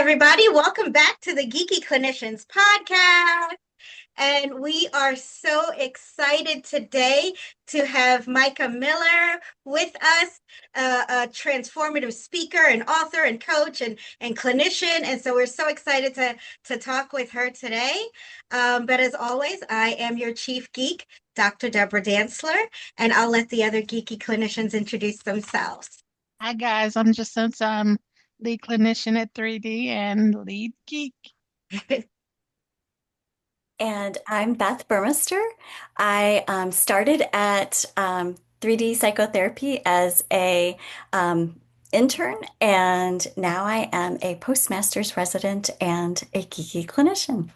everybody. Welcome back to the Geeky Clinicians Podcast. And we are so excited today to have Mikah Miller with us, a transformative speaker and author and coach and clinician. And so we're so excited to talk with her today. But as always, I am your chief geek, Dr. Deborah Dantzler, and I'll let the other geeky clinicians introduce themselves. Hi guys, I'm Jacinta. I'm lead clinician at 3D and lead geek. And I'm Beth Burmester. I started at 3D psychotherapy as a intern, and now I am a postmaster's resident and a geeky clinician.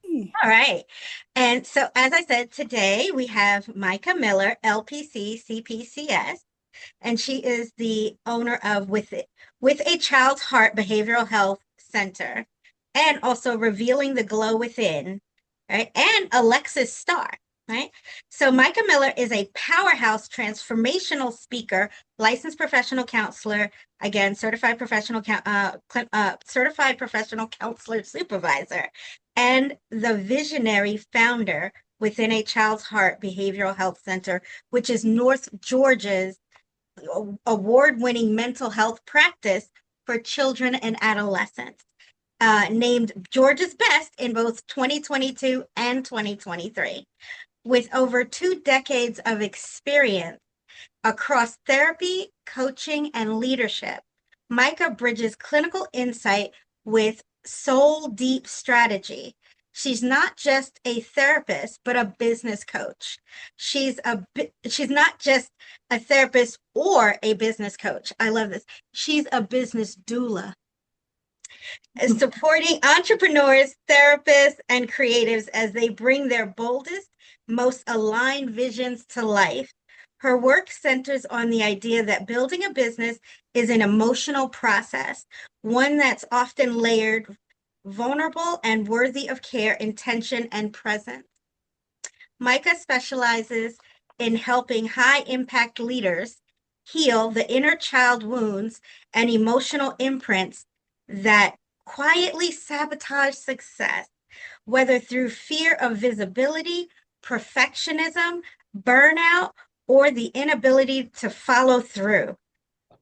All right. And so, as I said, today we have Mikah Miller, LPC, CPCS, and she is the owner of With a Child's Heart Behavioral Health Center, and also Revealing the Glow Within, right? And Alexis Star, right? So Mikah Miller is a powerhouse transformational speaker, licensed professional counselor, again, certified professional counselor supervisor, and the visionary founder Within a Child's Heart Behavioral Health Center, which is North Georgia's award-winning mental health practice for children and adolescents, named Georgia's Best in both 2022 and 2023. With over 2 decades of experience across therapy, coaching, and leadership, Mikah bridges clinical insight with soul deep strategy. She's not just a therapist, but a business coach. She's not just a therapist or a business coach. I love this. She's a business doula, supporting entrepreneurs, therapists, and creatives as they bring their boldest, most aligned visions to life. Her work centers on the idea that building a business is an emotional process, one that's often layered, vulnerable, and worthy of care, intention, and presence. Mikah specializes in helping high-impact leaders heal the inner child wounds and emotional imprints that quietly sabotage success, whether through fear of visibility, perfectionism, burnout, or the inability to follow through.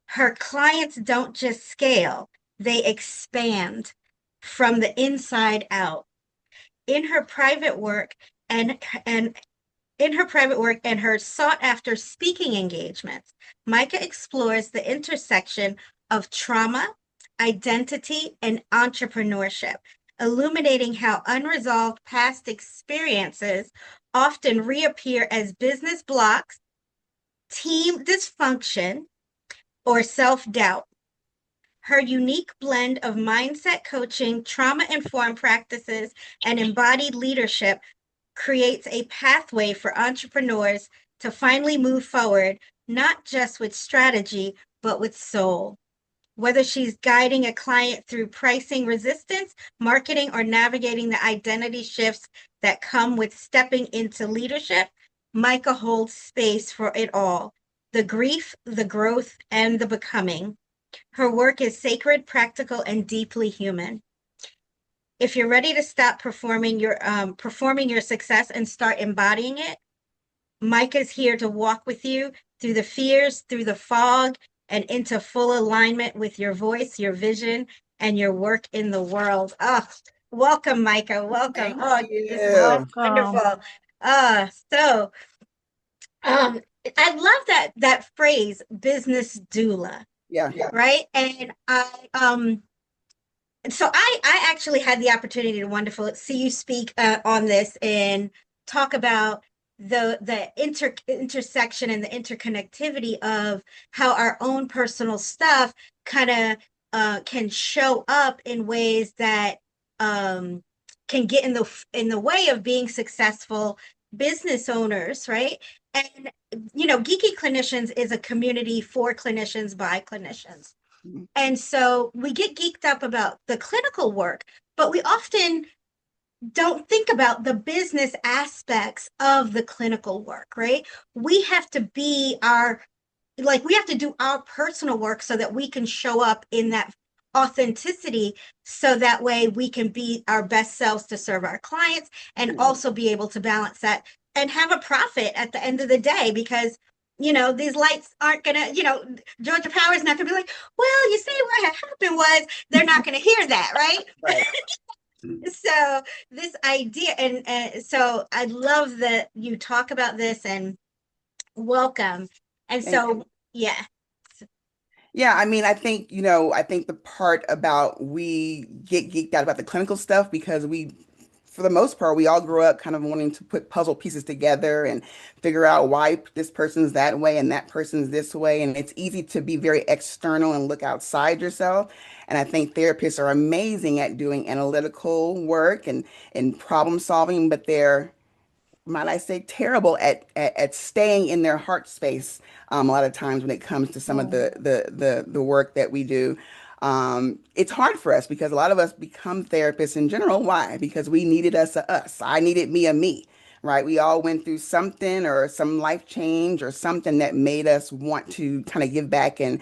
Her clients don't just scale, they expand from the inside out. In her private work and her sought-after speaking engagements, Mikah explores the intersection of trauma, identity, and entrepreneurship, illuminating how unresolved past experiences often reappear as business blocks, team dysfunction, or self-doubt. Her unique blend of mindset coaching, trauma-informed practices, and embodied leadership creates a pathway for entrepreneurs to finally move forward, not just with strategy, but with soul. Whether she's guiding a client through pricing resistance, marketing, or navigating the identity shifts that come with stepping into leadership, Mikah holds space for it all: the grief, the growth, and the becoming. Her work is sacred, practical, and deeply human. If you're ready to stop performing your success and start embodying it, Mikah's here to walk with you through the fears, through the fog, and into full alignment with your voice, your vision, and your work in the world. Oh, welcome, Mikah. Welcome. Thank This is Welcome. wonderful. I love that phrase, business doula. Yeah. Right. And I actually had the opportunity to see you speak on this and talk about the intersection and the interconnectivity of how our own personal stuff kind of can show up in ways that can get in the way of being successful business owners, right? And Geeky Clinicians is a community for clinicians by clinicians. Mhm. And so we get geeked up about the clinical work, but we often don't think about the business aspects of the clinical work, right? We have to do our personal work so that we can show up in that authenticity so that way we can be our best selves to serve our clients and also be able to balance that and have a profit at the end of the day because these lights aren't gonna, Georgia Power is not gonna be like, well, you see what had happened was they're not gonna hear that, right? Right. So this idea, and so I love that you talk about this and welcome. And Thank so, yeah. Yeah, I mean, I think the part about we get geeked out about the clinical stuff because for the most part, we all grew up kind of wanting to put puzzle pieces together and figure out why this person's that way and that person's this way. And it's easy to be very external and look outside yourself. And I think therapists are amazing at doing analytical work and problem solving, but they're might I say, terrible at staying in their heart space a lot of times when it comes to some of Oh, the work that we do. It's hard for us because a lot of us become therapists in general. Why? Because we needed us a us. I needed me a me, right? We all went through something or some life change or something that made us want to kind of give back and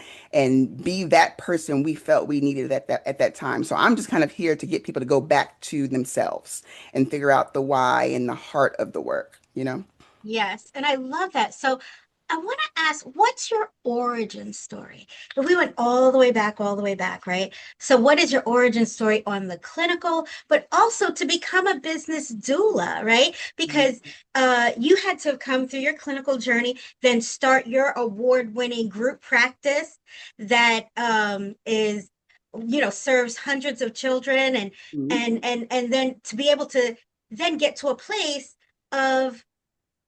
be that person we felt we needed at that time. So I'm just kind of here to get people to go back to themselves and figure out the why and the heart of the work, you know? yes. And I love that. So I want to ask, what's your origin story? And we went all the way back, right? So what is your origin story on the clinical, but also to become a business doula, right? Because you had to come through your clinical journey, then start your award-winning group practice that is, serves hundreds of children and Mhm. and then to be able to then get to a place of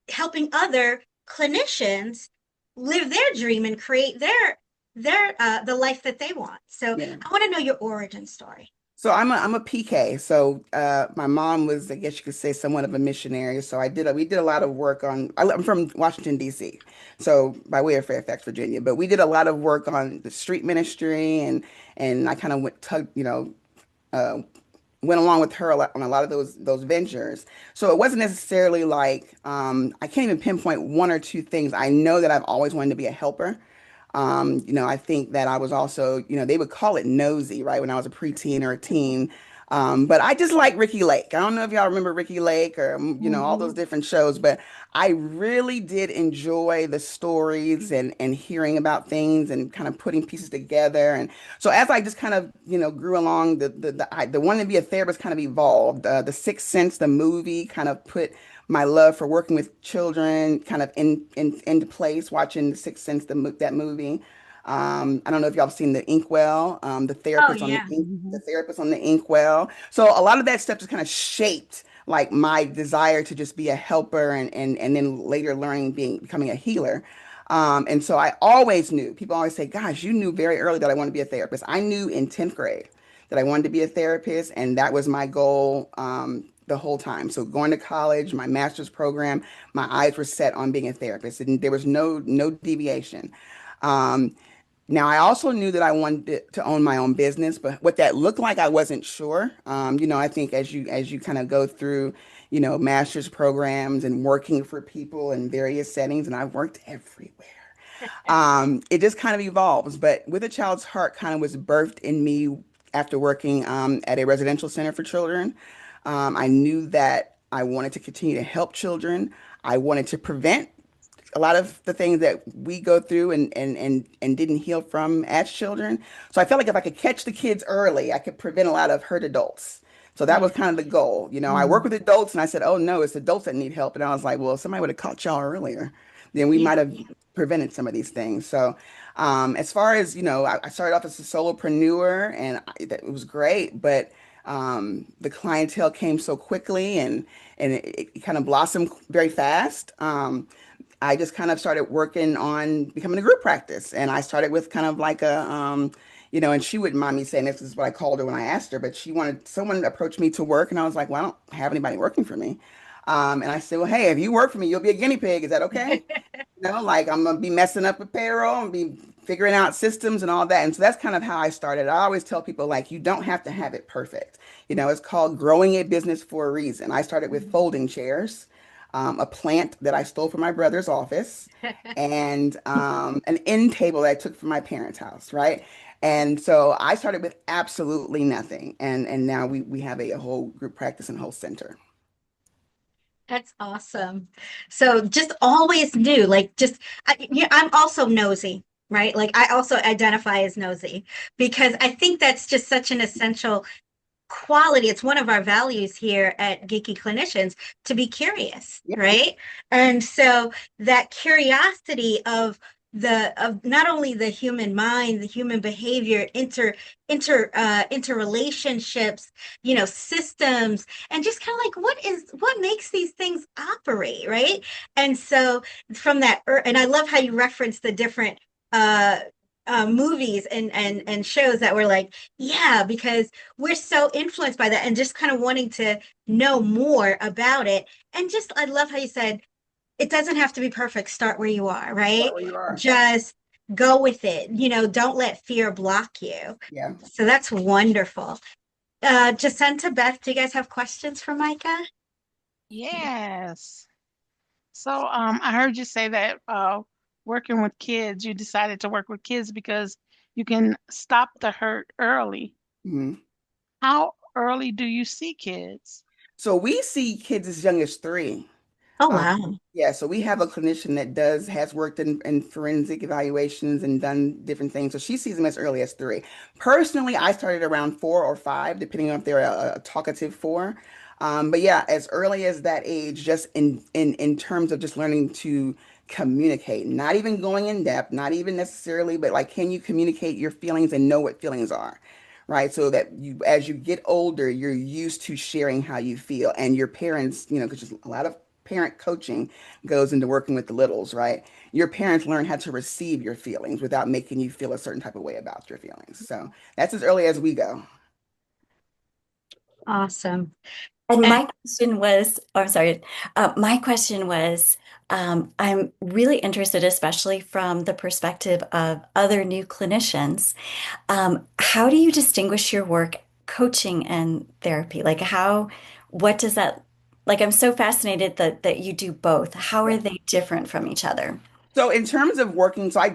helping other clinicians live their dream and create their the life that they want. So Yeah. I want to know your origin story. So I'm a PK. So my mom was, I guess you could say, somewhat of a missionary. So we did a lot of work on. I'm from Washington D.C. So by way of Fairfax, Virginia. But we did a lot of work on the street ministry, and I kind of uh, went along with her a lot on a lot of those ventures. So it wasn't necessarily like I can't even pinpoint one or two things. I know that I've always wanted to be a helper. I think that I was also, they would call it nosy, right, when I was a preteen or a teen. But I just like Ricky Lake. I don't know if y'all remember Ricky Lake or, all those Mhm. different shows, but I really did enjoy the stories and hearing about things and kind of putting pieces together. And so as I just kind of, grew along, the wanting to be a therapist kind of evolved. The Sixth Sense, the movie, kind of put my love for working with children kind of into place, watching The Sixth Sense, that movie. I don't know if y'all have seen The Inkwell, Oh yeah. the therapist on The Inkwell. So a lot of that stuff just kind of shaped like my desire to just be a helper and then later learning becoming a healer. And so I always knew, people always say, gosh, you knew very early that I wanted to be a therapist. I knew in 10th grade that I wanted to be a therapist, and that was my goal the whole time. So going to college, my master's program, my eyes were set on being a therapist, and there was no deviation. Um, Now, I also knew that I wanted to own my own business, but what that looked like, I wasn't sure. I think as you kind of go through, master's programs and working for people in various settings, and I've worked everywhere. It just kind of evolves. But With a Child's Heart kind of was birthed in me after working at a residential center for children. I knew that I wanted to continue to help children. I wanted to prevent a lot of the things that we go through and didn't heal from as children. So I felt like if I could catch the kids early, I could prevent a lot of hurt adults. So that was Yeah. kind of the goal. I work with adults and I said, oh no, it's adults that need help. And I was like, well, if somebody would have caught y'all earlier, then we Yeah. might have prevented some of these things. So as far as, I started off as a solopreneur and it was great, but the clientele came so quickly and it kind of blossomed very fast. I just kind of started working on becoming a group practice. And I started with kind of like and she wouldn't mind me saying this is what I called her when I asked her, but she wanted someone to approach me to work. And I was like, well, I don't have anybody working for me. And I said, well, hey, if you work for me, you'll be a guinea pig. Is that okay? Like I'm gonna be messing up with payroll and be figuring out systems and all that. And so that's kind of how I started. I always tell people like you don't have to have it perfect. It's called growing a business for a reason. I started with folding chairs, a plant that I stole from my brother's office, and an end table that I took from my parents' house, right? And so I started with absolutely nothing. And now we have a whole group practice and whole center. That's awesome. So just always knew, like, yeah, I'm also nosy, right? Like, I also identify as nosy because I think that's just such an essential quality. It's one of our values here at Geeky Clinicians to be curious, Yeah. right? And so that curiosity of not only the human mind, the human behavior, interrelationships, systems, and just kind of like what makes these things operate, right? And so from that, and I love how you reference the different uh movies and shows that were like, yeah, because we're so influenced by that and just kind of wanting to know more about it. And just, I love how you said, it doesn't have to be perfect. Start where you are, right? Where you are. Just go with it. Don't let fear block you. Yeah. So that's wonderful. Jacinta, Beth, do you guys have questions for Mikah? Yes. So I heard you say that working with kids, you decided to work with kids because you can stop the hurt early. Mhm. How early do you see kids? So we see kids as young as 3. Oh, Um, wow. yeah, so we have a clinician that has worked in forensic evaluations and done different things. So she sees them as early as 3. Personally, I started around 4 or 5, depending on if they're a talkative 4. But yeah, as early as that age, just in terms of just learning to communicate, not even going in depth, not even necessarily, but like, can you communicate your feelings and know what feelings are? Right. So that you, as you get older, you're used to sharing how you feel, and your parents, because a lot of parent coaching goes into working with the littles, right? Your parents learn how to receive your feelings without making you feel a certain type of way about your feelings. So that's as early as we go. Awesome. And And my question was, oh, I'm sorry. My question was, I'm really interested, especially from the perspective of other new clinicians. How do you distinguish your work, coaching and therapy? What does that, like, I'm so fascinated that you do both. How are they different from each other? So in terms of working, so I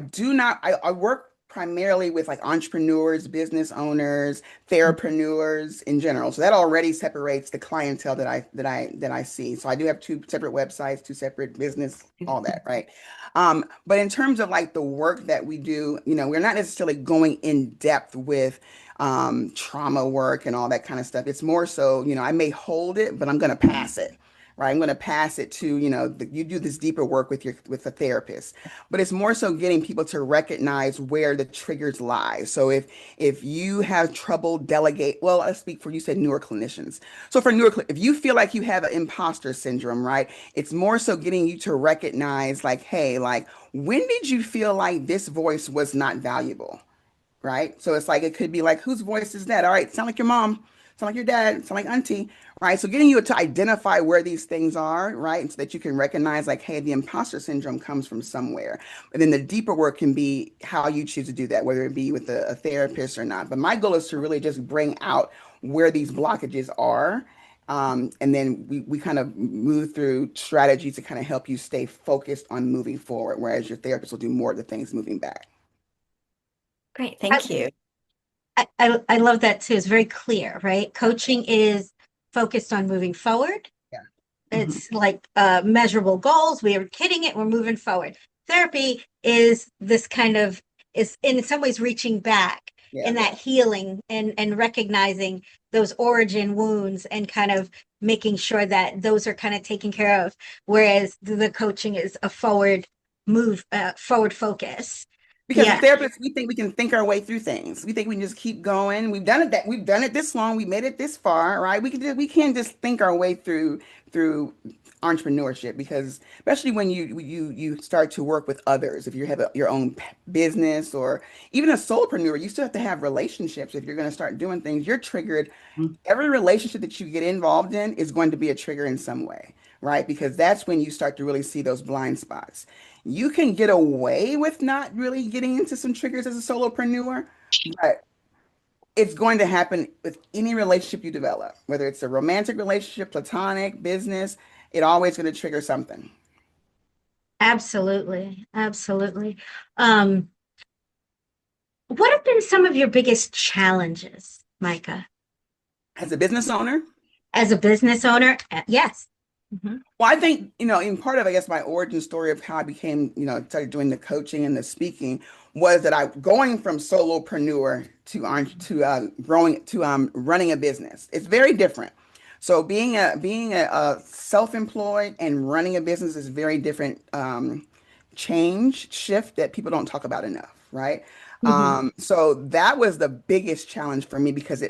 work primarily with like entrepreneurs, business owners, therapreneurs in general. So that already separates the clientele that I see. So I do have 2 separate websites, 2 separate business, all that, right? But in terms of like the work that we do, we're not necessarily going in depth with trauma work and all that kind of stuff. It's more so, I may hold it, but I'm going to pass it. Right, I'm going to pass it to, you do this deeper work with a therapist, but it's more so getting people to recognize where the triggers lie. So if you have trouble delegate, well, I speak for, you said newer clinicians. So for if you feel like you have an imposter syndrome, right, it's more so getting you to recognize like, hey, like, when did you feel like this voice was not valuable? Right? So it's like, it could be like, whose voice is that? All right, sound like your mom, sound like your dad, sound like auntie, right? So getting you to identify where these things are, right? And so that you can recognize like, hey, the imposter syndrome comes from somewhere. But then the deeper work can be how you choose to do that, whether it be with a therapist or not. But my goal is to really just bring out where these blockages are. And then we kind of move through strategies to kind of help you stay focused on moving forward, whereas your therapist will do more of the things moving back. Great, I, thank you. I love that too. It's very clear, right? Coaching is focused on moving forward. Yeah. Mhm. It's like measurable goals. We are hitting it. We're moving forward. Therapy is this kind of is in some ways reaching back in Yeah. that healing and recognizing those origin wounds and kind of making sure that those are kind of taken care of. Whereas the coaching is a forward move, forward focus. Because as Yeah, therapists, we think we can think our way through things. We think we can just keep going. We've done it this long. We made it this far, right? We can't just think our way through entrepreneurship, because especially when you start to work with others. If you have your own business or even a solopreneur, you still have to have relationships. If you're going to start doing things, you're triggered. Every relationship that you get involved in is going to be a trigger in some way, right? Because that's when you start to really see those blind spots. You can get away with not really getting into some triggers as a solopreneur, but it's going to happen with any relationship you develop, whether it's a romantic relationship, platonic, business, it always going to trigger something. absolutely. Absolutely. Um, What have been some of your biggest challenges, Micah, As a business owner, as a business owner? Yes. Mhm. well, I think, in part of, I guess, my origin story of how I became, started doing the coaching and the speaking was that I going from solopreneur to growing to running a business. It's very different. So being a self-employed and running a business is very different change shift that people don't talk about enough, right? Mhm. So that was the biggest challenge for me because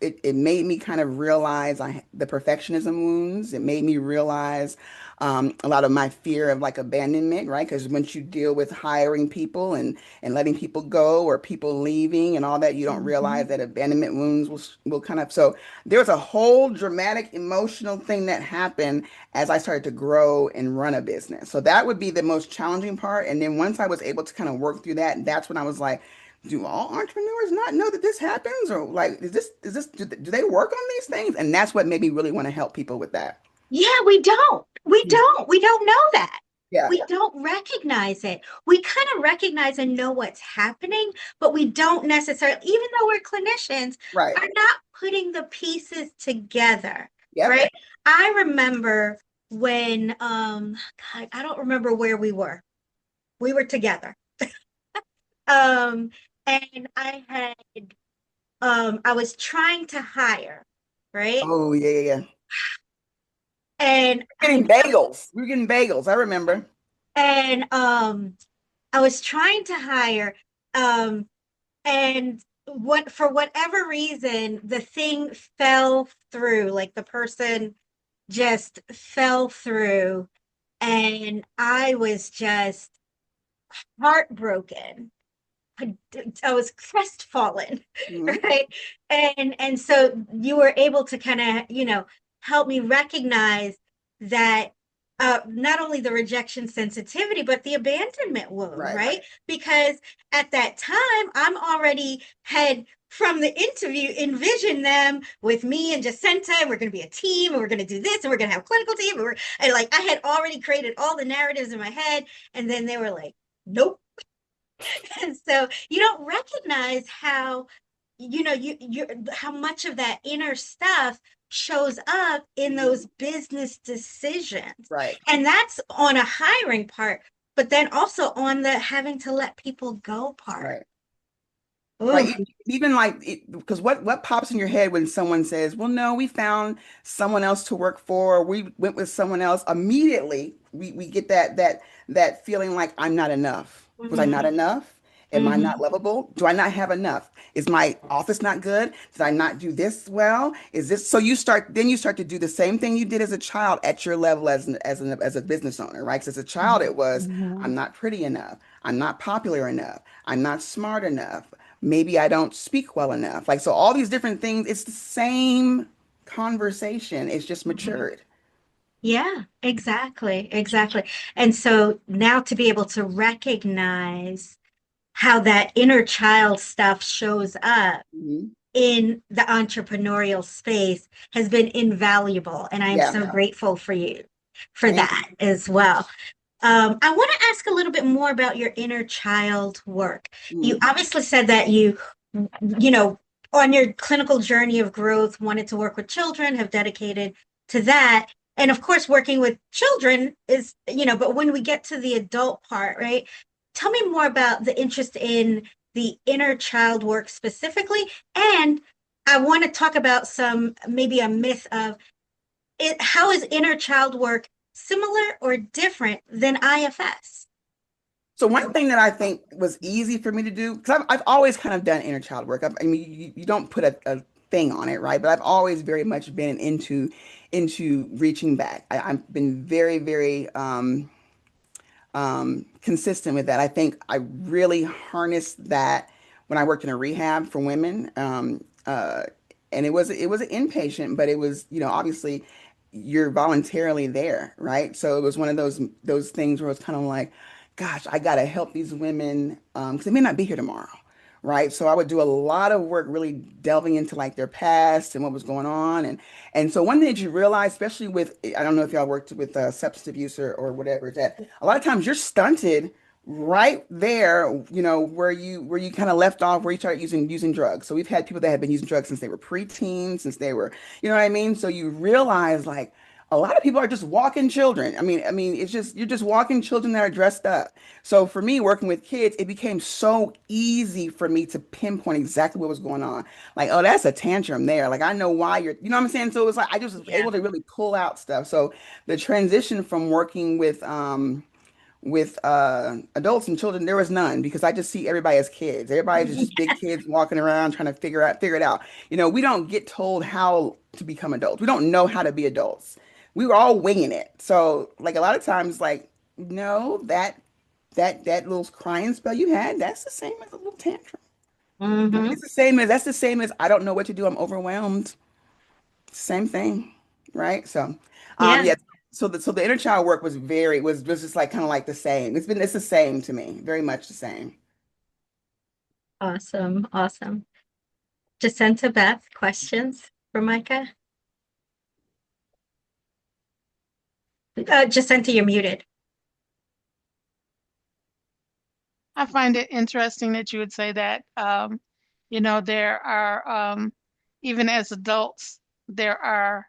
it made me kind of realize the perfectionism wounds. It made me realize a lot of my fear of like abandonment, right? Because once you deal with hiring people and letting people go or people leaving and all that, you don't realize Mhm. that abandonment wounds will kind of. So there was a whole dramatic emotional thing that happened as I started to grow and run a business. So that would be the most challenging part. And then once I was able to kind of work through that, that's when I was like, do all entrepreneurs not know that this happens? Or like, do they work on these things? And that's what made me really want to help people with that. Yeah, we don't. We Mm. don't. We don't know that. Yeah, We don't recognize it. We kind of recognize and know what's happening, but we don't necessarily, even though we're clinicians, right. are not putting the pieces together, Yep. right? I remember when, God, I don't remember where we were. We were together. Um, and I was trying to hire, right? Oh, yeah, yeah, yeah. And I Getting bagels. We were getting bagels. I remember. and I was trying to hire, um, and what for whatever reason, the thing fell through, like the person just fell through, and I was just heartbroken. I was crestfallen, Mhm. right? And so you were able to kind of, help me recognize that not only the rejection sensitivity, but the abandonment wound, Right. right? Because at that time, I'm already had from the interview envisioned them with me and Jacinta, and we're going to be a team, and we're going to do this, and we're going to have a clinical team, and like I had already created all the narratives in my head, and then they were like, "Nope." And so you don't recognize how, you how much of that inner stuff shows up in Mhm. those business decisions. Right. And that's on a hiring part, but then also on the having to let people go part. Right. Right. Oh, Even like, because what pops in your head when someone says, well, no, we found someone else to work for, we went with someone else, immediately we get that feeling like I'm not enough. Was I not mhm, enough? Am I not mhm, lovable? Do I not have enough? Is my office not good? Did I not do this well? Is this so you start to do the same thing you did as a child at your level as a business owner, right? Because as a child, it was, Mhm. I'm not pretty enough. I'm not popular enough. I'm not smart enough. Maybe I don't speak well enough. Like, so all these different things, it's the same conversation. It's just mhm. matured. Yeah, exactly, exactly. And so now to be able to recognize how that inner child stuff shows up Mhm. in the entrepreneurial space has been invaluable. And I am Yeah. so grateful for you for Thank that as well. I want to ask a little bit more about your inner child work. You you. obviously said that you know, on your clinical journey of growth, wanted to work with children, have dedicated to that. And of course, working with children is, but when we get to the adult part, right? Tell me more about the interest in the inner child work specifically. And I want to talk about maybe a myth of how is inner child work similar or different than IFS? So one thing that I think was easy for me to do, because I've always kind of done inner child work. I mean, you don't put a thing on it, right? But I've always very much been into reaching back. I've been very, very consistent with that. I think I really harnessed that when I worked in a rehab for women. And it was an inpatient, but it was, obviously you're voluntarily there, right? So it was one of those things where it's kind of like, gosh, I gotta help these women because they may not be here tomorrow, right? So I would do a lot of work really delving into like their past and what was going on. And so one thing that you realize, especially with, I don't know if y'all worked with substance abuse or whatever, is that a lot of times you're stunted right there, where you kind of left off, where you started using drugs. So we've had people that have been using drugs since they were preteens, since they were, you know what I mean? So you realize like a lot of people are just walking children. I mean, it's just you're just walking children that are dressed up. So for me, working with kids, it became so easy for me to pinpoint exactly what was going on. Like, oh, that's a tantrum there. Like I know why you know what I'm saying? So it was like I just was Yeah. able to really pull out stuff. So the transition from working with adults and children, there was none because I just see everybody as kids. Everybody's just big kids walking around trying to figure it out. We don't get told how to become adults. We don't know how to be adults. We were all winging it. So like a lot of times, like, no, that little crying spell you had, that's the same as a little tantrum. Right? Hmm. That's the same as I don't know what to do. I'm overwhelmed. Same thing, right? So, Yeah. yeah. So the inner child work was just like kind of like the same. It's the same to me, very much the same. Awesome. Awesome. Jacinta, Beth, questions for Micah? Jacinta, you're muted. I find it interesting that you would say that. There are, even as adults, there are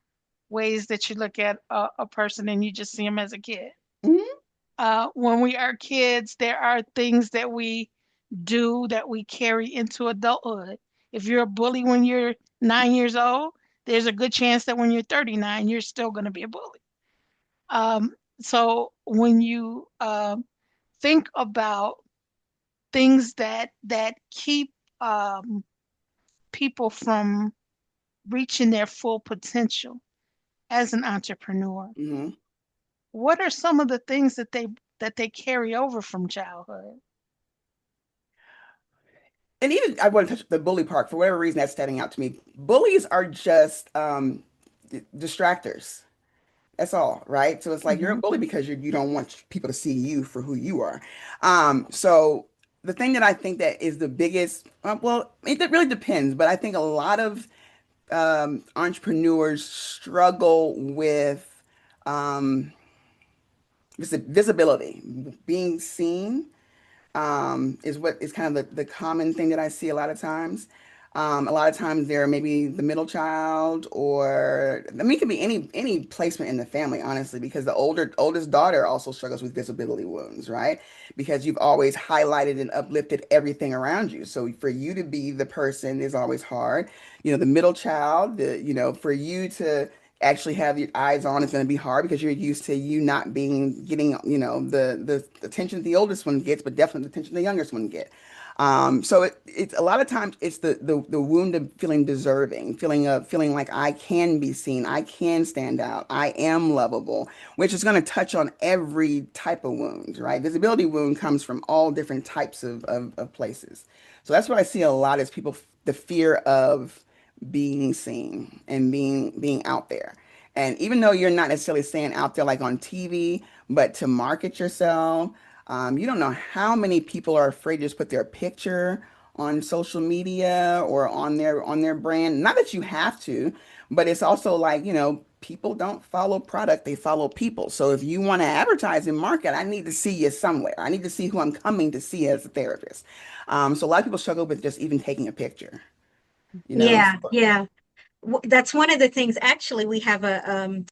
ways that you look at a person and you just see them as a kid. Mhm. When we are kids, there are things that we do that we carry into adulthood. If you're a bully when you're 9 years old, there's a good chance that when you're 39, you're still going to be a bully. Um, so when you think about things that keep people from reaching their full potential as an entrepreneur, Mhm. what are some of the things that they carry over from childhood? And even I want to touch the bully part for whatever reason that's standing out to me. Bullies are just distractors. That's all, right? So it's like you're a Mhm. bully because you don't want people to see you for who you are. So the thing that I think that is the biggest, well, it really depends, but I think a lot of entrepreneurs struggle with um, visibility, being seen is what is kind of the common thing that I see a lot of times. A lot of times they're maybe the middle child, or I mean, it could be any placement in the family, honestly, because the oldest daughter also struggles with visibility wounds, right? Because you've always highlighted and uplifted everything around you. So for you to be the person is always hard. The middle child, for you to actually have your eyes on is going to be hard because you're used to you not getting the attention the oldest one gets, but definitely the attention the youngest one get. So it's a lot of times it's the wound of feeling deserving, feeling like I can be seen, I can stand out, I am lovable, which is going to touch on every type of wound, right? Visibility wound comes from all different types of places. So that's what I see a lot is people the fear of being seen and being out there. And even though you're not necessarily staying out there like on TV, but to market yourself, you don't know how many people are afraid to just put their picture on social media or on their brand. Not that you have to, but it's also like, people don't follow product, they follow people. So if you want to advertise and market, I need to see you somewhere. I need to see who I'm coming to see as a therapist. So a lot of people struggle with just even taking a picture, you know? Yeah, yeah. That's one of the things. Actually, we have a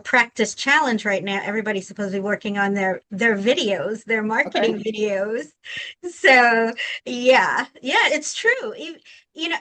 practice challenge right now. Everybody's supposed to be working on their videos, their Okay. marketing videos. So yeah, yeah, it's true.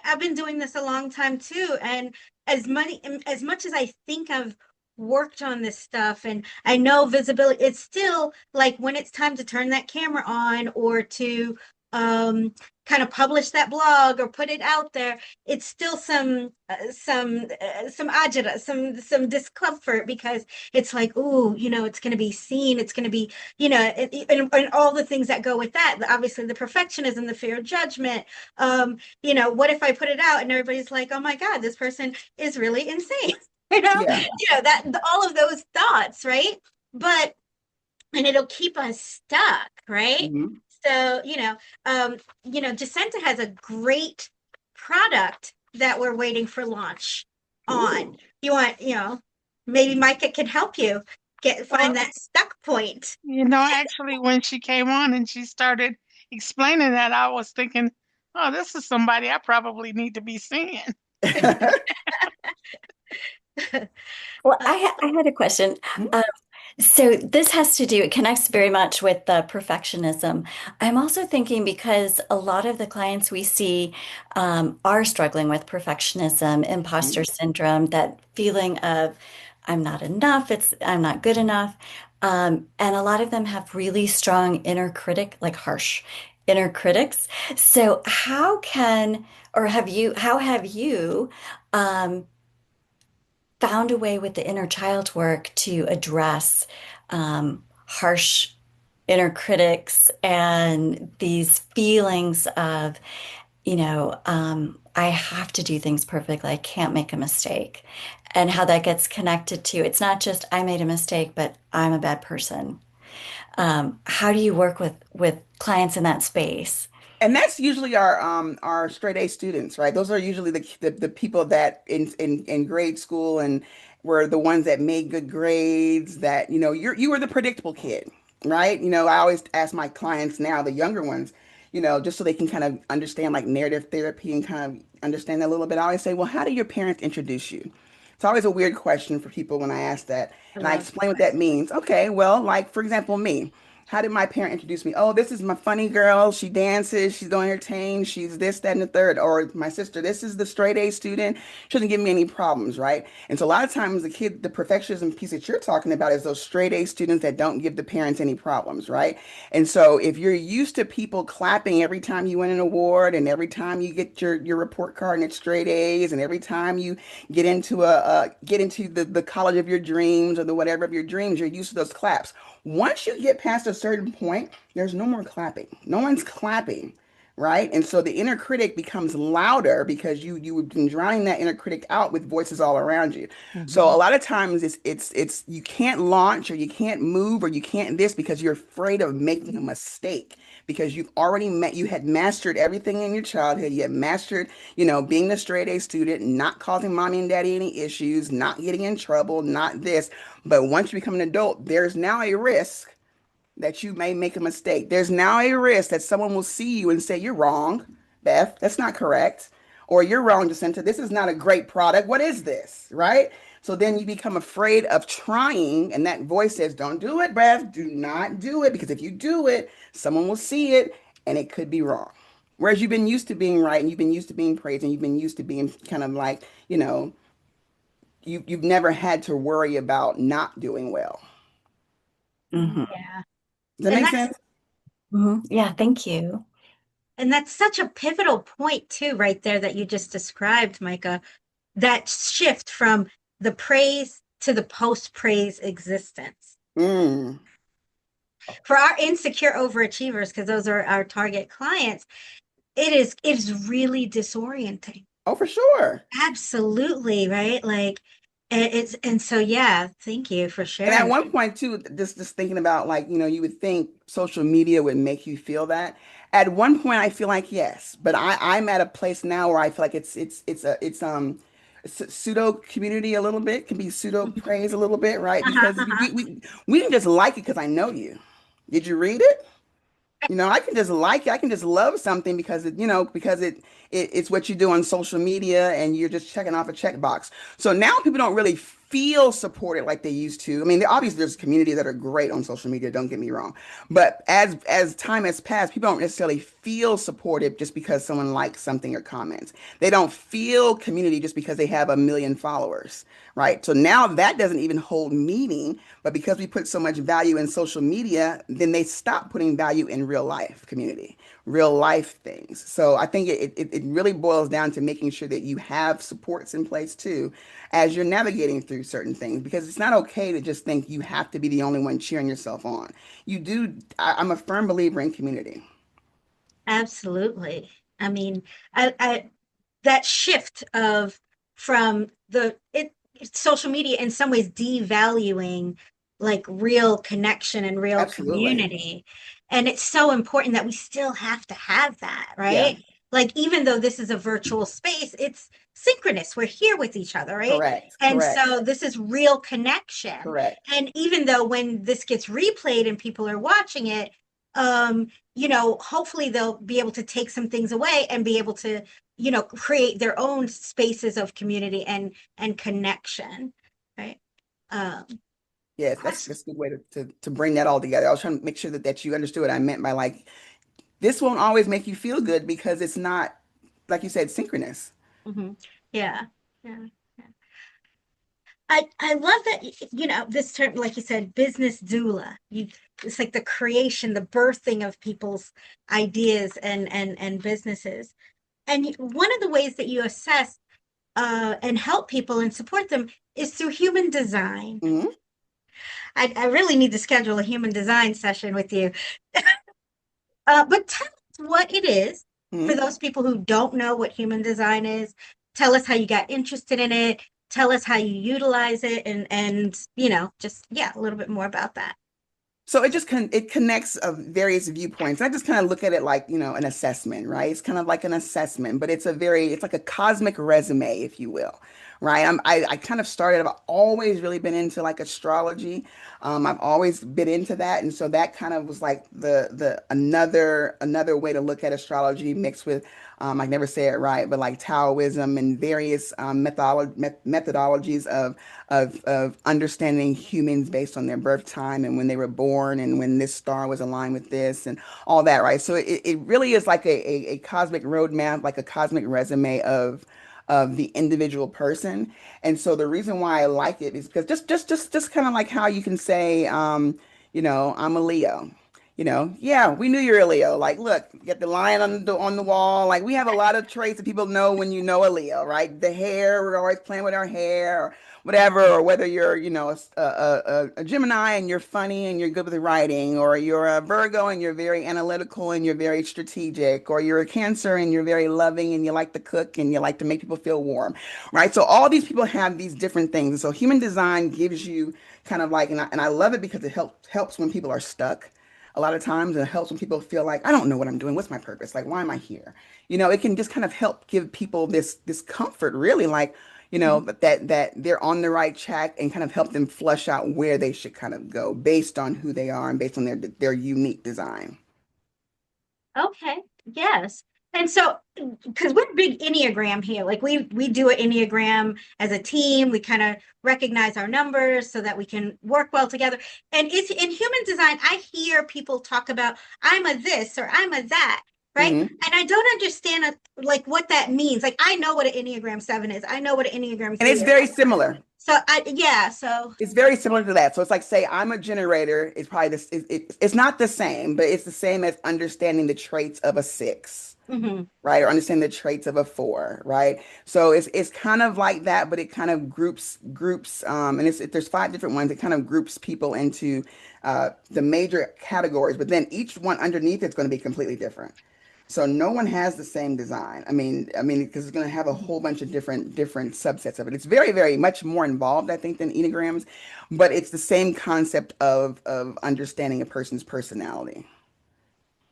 I've been doing this a long time too, and as much as I think I've worked on this stuff and I know visibility, it's still like when it's time to turn that camera on or to um kind of publish that blog or put it out there, it's still some agita, some discomfort because it's like, oh, it's going to be seen, it's going to be, and all the things that go with that. Obviously, the perfectionism, the fear of judgment. What if I put it out and everybody's like, oh my God, this person is really insane. Yeah. That all of those thoughts, right? But and it'll keep us stuck, right? Hmm. So, Jacinta has a great product that we're waiting for launch on. Ooh. You want, maybe Micah can help you find that stuck point. Actually, when she came on and she started explaining that, I was thinking, oh, this is somebody I probably need to be seeing. Well, I had a question. So this has to do, it connects very much with the perfectionism. I'm also thinking because a lot of the clients we see are struggling with perfectionism, imposter syndrome, that feeling of I'm not enough, I'm not good enough. And a lot of them have really strong inner critic, like harsh inner critics. So how have you um, found a way with the inner child work to address harsh inner critics and these feelings of, I have to do things perfectly. I can't make a mistake. And how that gets connected to, it's not just I made a mistake, but I'm a bad person. How do you work with clients in that space? And that's usually our straight A students, right? Those are usually the people that in grade school and were the ones that made good grades, that you were the predictable kid, right? I always ask my clients now, the younger ones, just so they can kind of understand like narrative therapy and kind of understand that a little bit. I always say, well, how do your parents introduce you? It's always a weird question for people when I ask that. I And I love explain what that means. Okay, well, like for example, me. How did my parent introduce me? Oh, this is my funny girl. She dances. She's going to entertain. She's this, that, and the third. Or my sister, this is the straight A student. She doesn't give me any problems, right? And so a lot of times the perfectionism piece that you're talking about is those straight A students that don't give the parents any problems, right? And so if you're used to people clapping every time you win an award and every time you get your report card and it's straight A's and every time you get into the college of your dreams or the whatever of your dreams, you're used to those claps. Once you get past a certain point, there's no more clapping. No one's clapping, right? And so the inner critic becomes louder because you've been drowning that inner critic out with voices all around you. So a lot of times it's you can't launch or you can't move or you can't this because you're afraid of making a mistake because you had mastered everything in your childhood. You had mastered, being the straight A student, not causing mommy and daddy any issues, not getting in trouble, not this. But once you become an adult, there's now a risk that you may make a mistake. There's now a risk that someone will see you and say, you're wrong, Beth. That's not correct. Or you're wrong, Jacinta. This is not a great product. What is this? Right? So then you become afraid of trying. And that voice says, don't do it, Beth. Do not do it. Because if you do it, someone will see it and it could be wrong. Whereas you've been used to being right and you've been used to being praised and you've been used to being kind of like, you've never had to worry about not doing well. Hmm. Yeah. Does that And make that's sense? Yeah, thank you. and that's such a pivotal point too, right there that you just described, Micah. That shift from the praise to the post-praise existence. Mm. For our insecure overachievers, because those are our target clients, it's really disorienting. Oh, for sure. Absolutely, right? Like and so yeah, thank you for And at sharing. one point too, just thinking about like, you would think social media would make you feel that. At one point I feel like yes, but I'm at a place now where I feel like it's a pseudo community a little bit, can be pseudo praise a little bit, right? Uh-huh, Because uh-huh. we didn't just like it because I know you. Did you read it? I can just like it. I can just love something because it's what you do on social media and you're just checking off a checkbox. So now people don't really feel supported like they used to. I mean, obviously there's communities that are great on social media, don't get me wrong. But as time has passed, people don't necessarily feel supported just because someone likes something or comments. They don't feel community just because they have a million followers, right? So now that doesn't even hold meaning, but because we put so much value in social media, then they stop putting value in real life community, real life things. So I think it really boils down to making sure that you have supports in place too as you're navigating through certain things, because it's not okay to just think you have to be the only one cheering yourself on. You do. I'm a firm believer in community. Absolutely. I mean, I that shift of from social media in some ways devaluing like real connection and real Absolutely. community. And it's so important that we still have to have that, Yeah. right? like even though this is a virtual space, it's synchronous. We're here with each other, right? Correct. And Correct. so this is real connection. Correct. And even though when this gets replayed and people are watching it, hopefully they'll be able to take some things away and be able to, create their own spaces of community and connection, right? Um, Yes, that's a good way to bring that all together. I was trying to make sure that you understood what I meant by like this won't always make you feel good because it's not, like you said, synchronous. mhm. Yeah, yeah, yeah. I love that this term, like you said, business doula. It's like the creation, the birthing of people's ideas and businesses. And one of the ways that you assess and help people and support them is through human design. Hmm. I really need to schedule a human design session with you. But tell us what it is for Hmm. those people who don't know what human design is. Tell us how you got interested in it. Tell us how you utilize it, and just yeah, a little bit more about that. So it connects various viewpoints. I just kind of look at it like, an assessment, right? It's kind of like an assessment, but it's like a cosmic resume, if you will, right? I kind of started, I've always really been into like astrology. I've always been into that. And so that kind of was like the another way to look at astrology mixed with, I never say it right, but like Taoism and various methodologies of understanding humans based on their birth time and when they were born and when this star was aligned with this and all that, right? So it really is like a cosmic roadmap, like a cosmic resume of the individual person. And so the reason why I like it is because just kind of like how you can say, I'm a Leo. Yeah, we knew you're a Leo. Like, look, you got the lion on the wall. Like, we have a lot of traits that people know when you know a Leo, right? The hair, we're always playing with our hair, or whatever. Or whether you're, a Gemini and you're funny and you're good with writing, or you're a Virgo and you're very analytical and you're very strategic, or you're a Cancer and you're very loving and you like to cook and you like to make people feel warm, right? So all these people have these different things. And so human design gives you kind of like, and I love it because it helps when people are stuck a lot of times. It helps when people feel like, I don't know what I'm doing. What's my purpose? Like, why am I here? It can just kind of help give people this comfort, really, like, that they're on the right track and kind of help them flush out where they should kind of go based on who they are and based on their unique design. Okay, yes. And so, because we're big Enneagram here, like we do an Enneagram as a team. We kind of recognize our numbers so that we can work well together. And it's in human design, I hear people talk about I'm a this or I'm a that, right? Hmm. And I don't understand like what that means. Like I know what an Enneagram 7 is. I know what an Enneagram And 3 it's is. very similar. So so It's very similar to that. So it's like, say, I'm a generator. It's probably this. It's not the same, but it's the same as understanding the traits of a 6, mhm. right? Or understand the traits of a 4, right? So it's kind of like that, but it kind of groups and there's 5 different ones. It kind of groups people into the major categories, but then each one underneath it's going to be completely different. So no one has the same design. I mean, because it's going to have a whole bunch of different subsets of it. It's very, very much more involved, I think, than enneagrams, but it's the same concept of understanding a person's personality.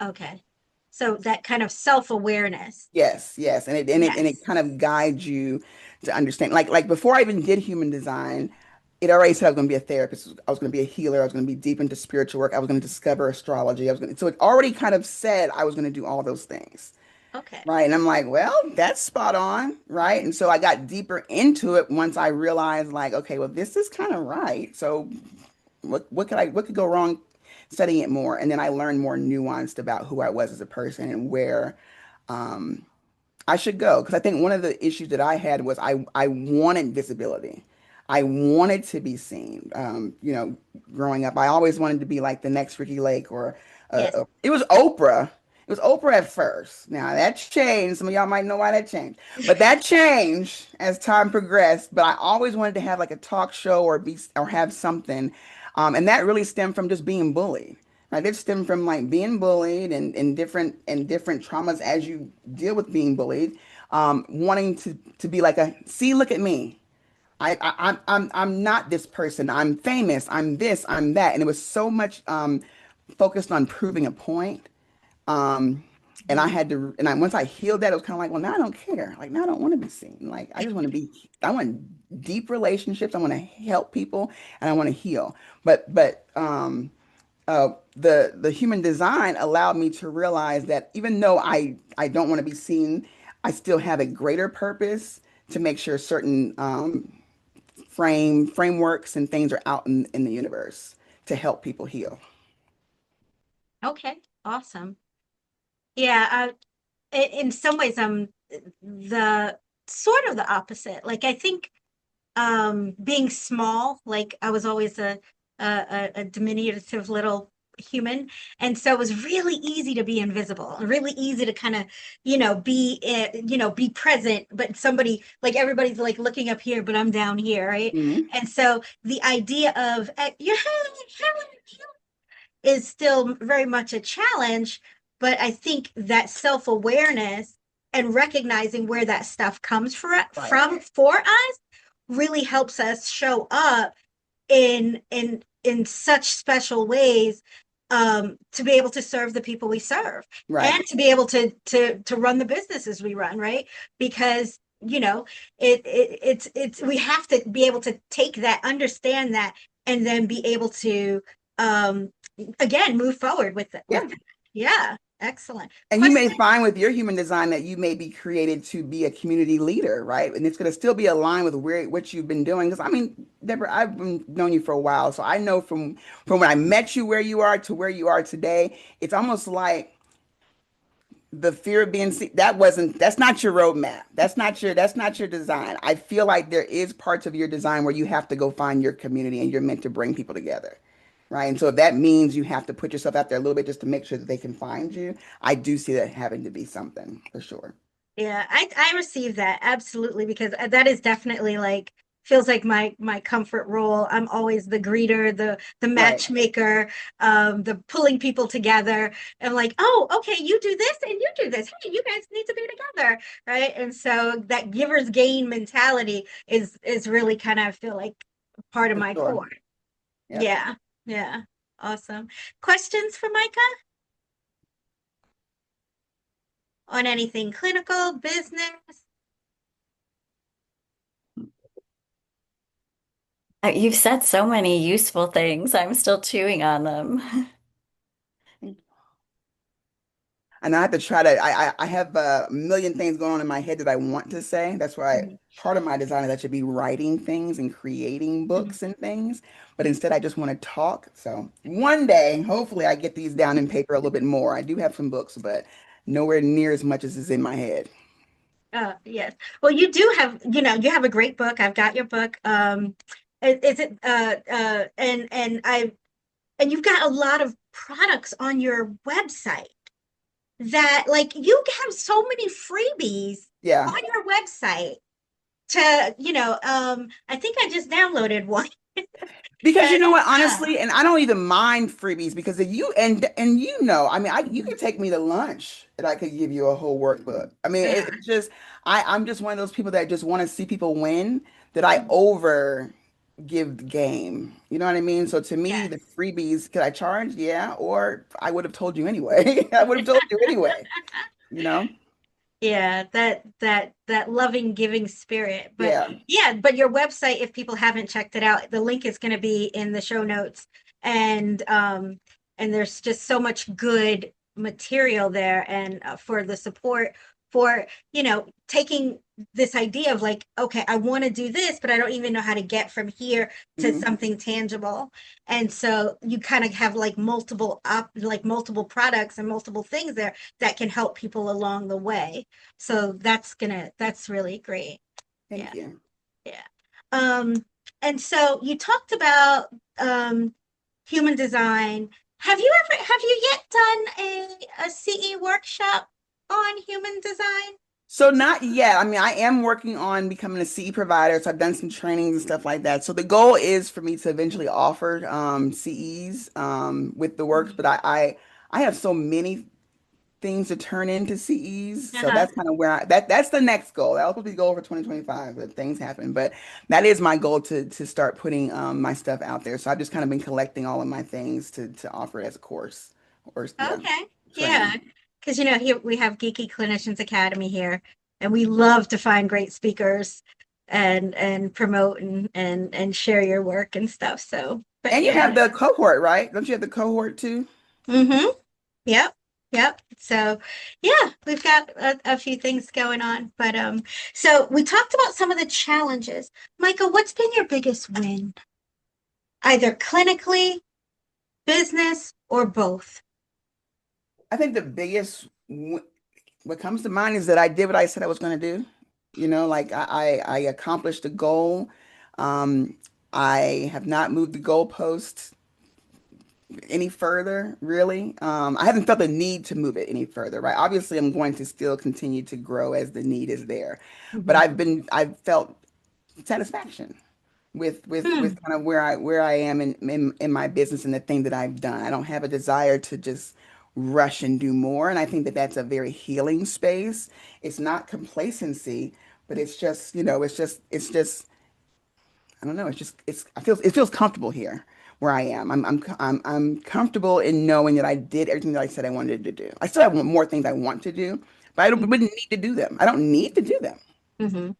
Okay. So that kind of self-awareness. Yes, yes, and it Yes. kind of guides you to understand. Like before I even did human design, it already said I was going to be a therapist. I was going to be a healer. I was going to be deep into spiritual work. I was going to discover astrology. So it already kind of said I was going to do all those things, Okay. right? And I'm like, well, that's spot on, right? And so I got deeper into it once I realized, like, okay, well, this is kind of right. So what could go wrong studying it more? And then I learned more nuanced about who I was as a person and where um, I should go. Because I think one of the issues that I had was I wanted visibility. I wanted to be seen. Growing up, I always wanted to be like the next Ricky Lake or Yes. it was Oprah. It was Oprah at first. Now that's changed. Some of y'all might know why that changed, but that changed as time progressed. But I always wanted to have like a talk show or have something, and that really stemmed from just being bullied. Right? It stemmed from like being bullied and different traumas as you deal with being bullied, wanting to be like see, look at me. I'm not this person. I'm famous. I'm this. I'm that. And it was so much focused on proving a point. Um, And I had to, and once I healed that, it was kind of like, well, now I don't care. Like, now I don't want to be seen. Like, I just want to I want deep relationships. I want to help people and I want to heal. The human design allowed me to realize that even though I don't want to be seen, I still have a greater purpose to make sure certain frameworks and things are out in the universe to help people heal. Okay, awesome. Yeah, in some ways, I'm the sort of the opposite. Like I think being small, like I was always a diminutive little human, and so it was really easy to be invisible, really easy to kind of, be present, but somebody like everybody's like looking up here, but I'm down here, right? Mhm. And so the idea of you is still very much a challenge, but I think that self-awareness and recognizing where that stuff comes from for us really helps us show up in such special ways, to be able to serve the people we serve Right. and to be able to run the businesses we run, right? Because it's we have to be able to take that, understand that, and then be able to again move forward with it. Yeah. Yeah, excellent. And you may Question. find with your human design that you may be created to be a community leader, right? And it's going to still be aligned with what you've been doing. Because I mean, Deborah, I've known you for a while, so I know from when I met you where you are to where you are today, it's almost like the fear of being seen. That's not your roadmap. That's not your design. I feel like there is parts of your design where you have to go find your community and you're meant to bring people together. Right. And so if that means you have to put yourself out there a little bit just to make sure that they can find you, I do see that having to be something for sure. Yeah, I receive that absolutely, because that is definitely like feels like my comfort role. I'm always the greeter, the Right. matchmaker, the pulling people together. And like, oh, okay, you do this and you do this. Hey, you guys need to be together, right? And so that givers gain mentality is really kind of, I feel like, part of For my sure. core. Yeah. Yeah, yeah, awesome. Questions for Micah on anything clinical, business? You've said so many useful things. I'm still chewing on them. And I have to try to, I have a million things going on in my head that I want to say. That's why Mhm, part of my design is I should be writing things and creating mhm. books and things. But instead, I just want to talk. So one day, hopefully, I get these down in paper a little bit more. I do have some books, but nowhere near as much as is in my head. Yes. Well, you do have, you have a great book. I've got your book. Is it and you've got a lot of products on your website that, like, you have so many freebies Yeah. on your website to, I think I just downloaded one. Because you And know what, yeah, honestly, and I don't even mind freebies because if you and I mean, you could take me to lunch and I could give you a whole workbook. I mean, yeah, it's just I'm just one of those people that just want to see people win, that I over give the game. You know what I mean? So to me, yes. the freebies, could I charge? Yeah, or I would have told you anyway. I would have told you anyway, you know? Yeah, that loving giving spirit. But Yeah. yeah, but your website, if people haven't checked it out, the link is going to be in the show notes. And there's just so much good material there, and for the support for, taking this idea of like, okay, I want to do this, but I don't even know how to get from here to Mhm. something tangible. And so you kind of have like multiple products and multiple things there that can help people along the way. So that's really great. Yeah, Thank you. yeah. Um, and so you talked about human design. Have you yet done a CE workshop on human design? So not yet. I mean, I am working on becoming a CE provider, so I've done some trainings and stuff like that. So the goal is for me to eventually offer CEs with the works, but I have so many things to turn into CEs, so Uh-huh. that's kind of where that's the next goal. That was supposed to be the goal for 2025, but things happen. But that is my goal to start putting my stuff out there. So I've just kind of been collecting all of my things to offer it as a course or yeah, Okay. Yeah. training. because here we have Geeky Clinicians Academy here, and we love to find great speakers and promote and share your work and stuff. So, but And you yeah. have the cohort, right? Don't you have the cohort too? Mm-hmm. Yep. Yep. So yeah, we've got a few things going on. But so we talked about some of the challenges. Michael, what's been your biggest win? Either clinically, business, or both? I think the biggest what comes to mind is that I did what I said I was going to do. Like I accomplished the goal. Um, I have not moved the goalposts any further, really. I haven't felt the need to move it any further, right? Obviously, I'm going to still continue to grow as the need is there, but Mhm. I've felt satisfaction with Hmm. kind of where I am in my business and the thing that I've done. I don't have a desire to just rush and do more, and I think that that's a very healing space. It's not complacency, but it's just, it's just I don't know. It feels comfortable here where I am. I'm comfortable in knowing that I did everything that I said I wanted to do. I still have more things I want to do, but wouldn't need to do them. I don't need to do them. Mm-hmm.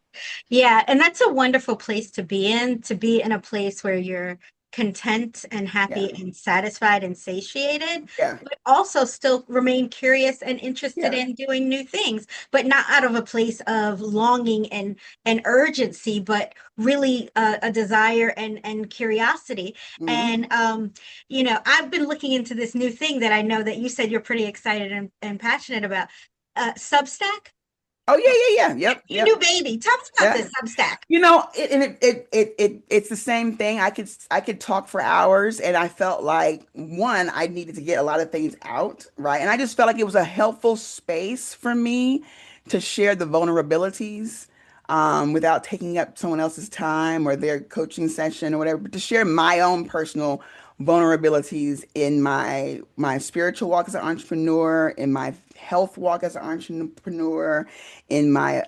Yeah, and that's a wonderful place to be in a place where you're content and Yeah, happy and satisfied and satiated, yeah, but also still remain curious and interested yeah. in doing new things, but not out of a place of longing and urgency, but really a desire and curiosity. Hmm. And I've been looking into this new thing that I know that you said you're pretty excited and passionate about. Substack, Oh yeah, yeah, yeah. Yep, your yep. new baby. Tell us about Yeah. this Substack. It's the same thing. I could talk for hours, and I felt like one, I needed to get a lot of things out, right? And I just felt like it was a helpful space for me to share the vulnerabilities, without taking up someone else's time or their coaching session or whatever, but to share my own personal vulnerabilities in my spiritual walk as an entrepreneur, in my health walk as an entrepreneur, in my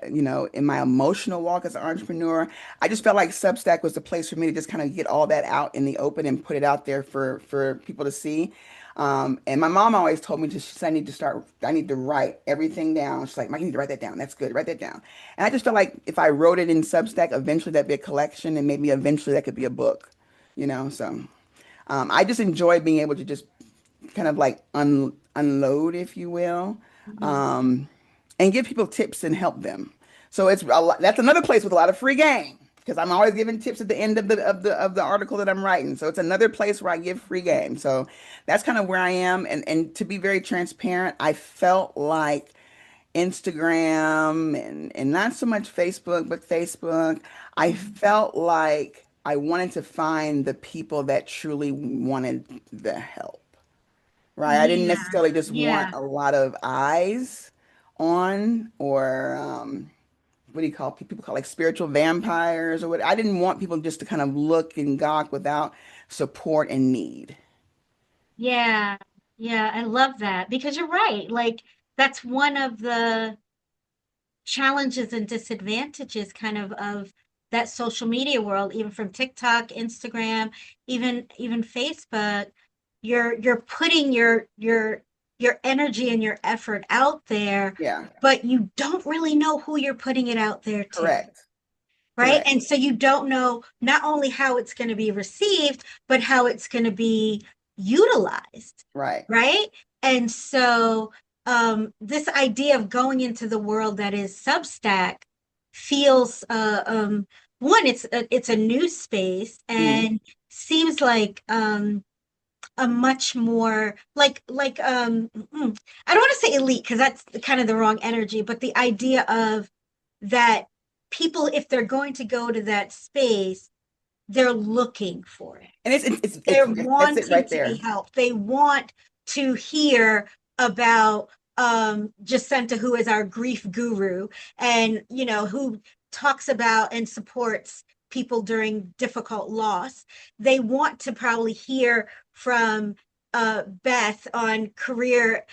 emotional walk as an entrepreneur. I just felt like Substack was the place for me to just kind of get all that out in the open and put it out there for people to see. And my mom always told me she said I need to write everything down. She's like, Mike, you need to write that down. That's good. Write that down. And I just felt like if I wrote it in Substack, eventually that'd be a collection, and maybe eventually that could be a book, so I just enjoy being able to just kind of like unload, if you will, Mhm. um, and give people tips and help them. So that's another place with a lot of free game, because I'm always giving tips at the end of the article that I'm writing. So it's another place where I give free game. So that's kind of where I am. And to be very transparent, I felt like Instagram and not so much Facebook, but Facebook, I Mhm. felt like I wanted to find the people that truly wanted the help, right? I didn't Yeah, necessarily just want yeah, a lot of eyes on, or what do you call people call like spiritual vampires or what? I didn't want people just to kind of look and gawk without support and need. yeah, yeah. I love that because you're right. Like that's one of the challenges and disadvantages of that social media world, even from TikTok, Instagram, even Facebook. You're putting your energy and your effort out there, Yeah, but you don't really know who you're putting it out there to. correct, Right? correct. And so you don't know not only how it's going to be received, but how it's going to be utilized, Right. right? And so this idea of going into the world that is Substack feels one, it's a new space Mhm. and seems like a much more I don't want to say elite because that's kind of the wrong energy, but the idea of that people, if they're going to go to that space, they're looking for it. And They're that's it wanting right to be there. helped. They want to hear about Jacinta, who is our grief guru, and who talks about and supports people during difficult loss. They want to probably hear from Beth on career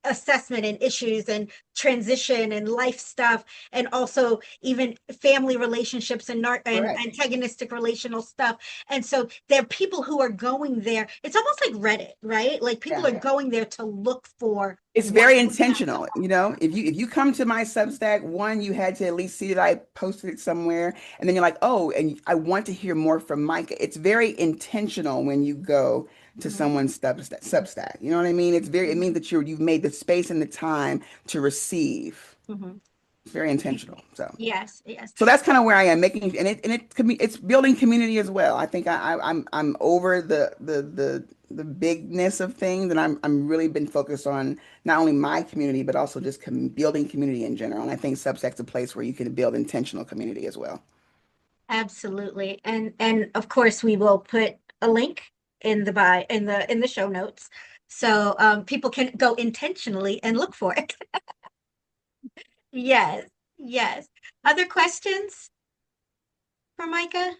assessment and issues and transition and life stuff, and also even family relationships and Correct. antagonistic relational stuff. And so there are people who are going there. It's almost like Reddit, right? Like people Yeah. are going there to look for It's what very they have to intentional. offer. You know, if you come to my Substack, one, you had to at least see that I posted it somewhere, and then you're like, oh, and I want to hear more from Micah. It's very intentional when you go to Mhm. someone's Substack. You know what I mean? It means that you've made the space and the time to receive. Mhm. It's very intentional. So. Yes, yes. So that's kind of where I am making, it's building community as well. I think I'm over the bigness of things, and I'm really been focused on not only my community but also just building community in general. And I think Substack's a place where you can build intentional community as well. Absolutely. And of course we will put a link in the in the show notes, so people can go intentionally and look for it. Yes, yes. Other questions for Micah?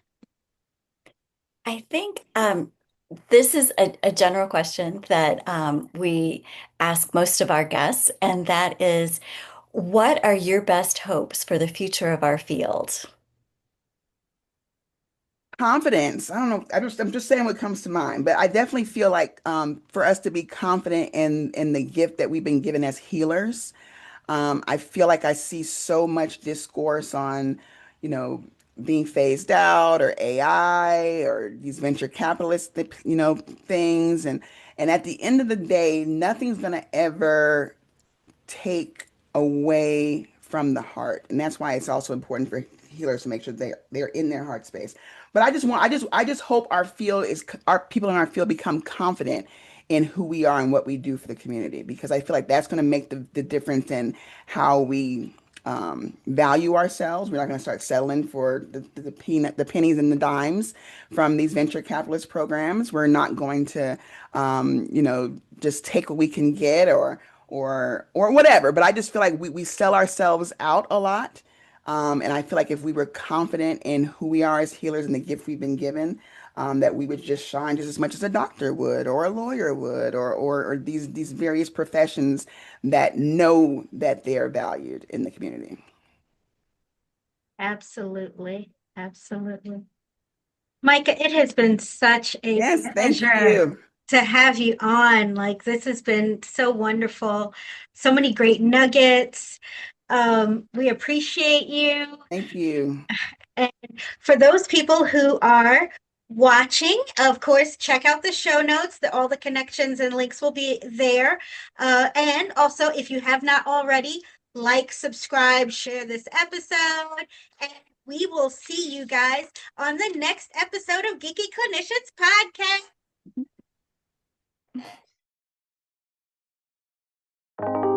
I think this is a general question that we ask most of our guests, and that is, what are your best hopes for the future of our field? Confidence. I don't know. I'm just saying what comes to mind, but I definitely feel like for us to be confident in the gift that we've been given as healers. I feel like I see so much discourse on, you know, being phased out or AI or these venture capitalist, things. And at the end of the day, nothing's gonna ever take away from the heart. And that's why it's also important for healers to make sure they're in their heart space. But I just hope our people in our field become confident in who we are and what we do for the community, because I feel like that's going to make the difference in how we value ourselves. We're not going to start settling for the pennies and the dimes from these venture capitalist programs. We're not going to, just take what we can get or whatever. But I just feel like we sell ourselves out a lot. And I feel like if we were confident in who we are as healers and the gift we've been given, that we would just shine just as much as a doctor would, or a lawyer would, or these various professions that know that they are valued in the community. Absolutely. Absolutely. Micah, it has been such a Yes, thank pleasure you. to have you on. Like, this has been so wonderful. So many great nuggets. We appreciate you. Thank you. And for those people who are watching, of course, check out the show notes. All the connections and links will be there. And also, if you have not already, like, subscribe, share this episode, and we will see you guys on the next episode of Geeky Clinicians Podcast.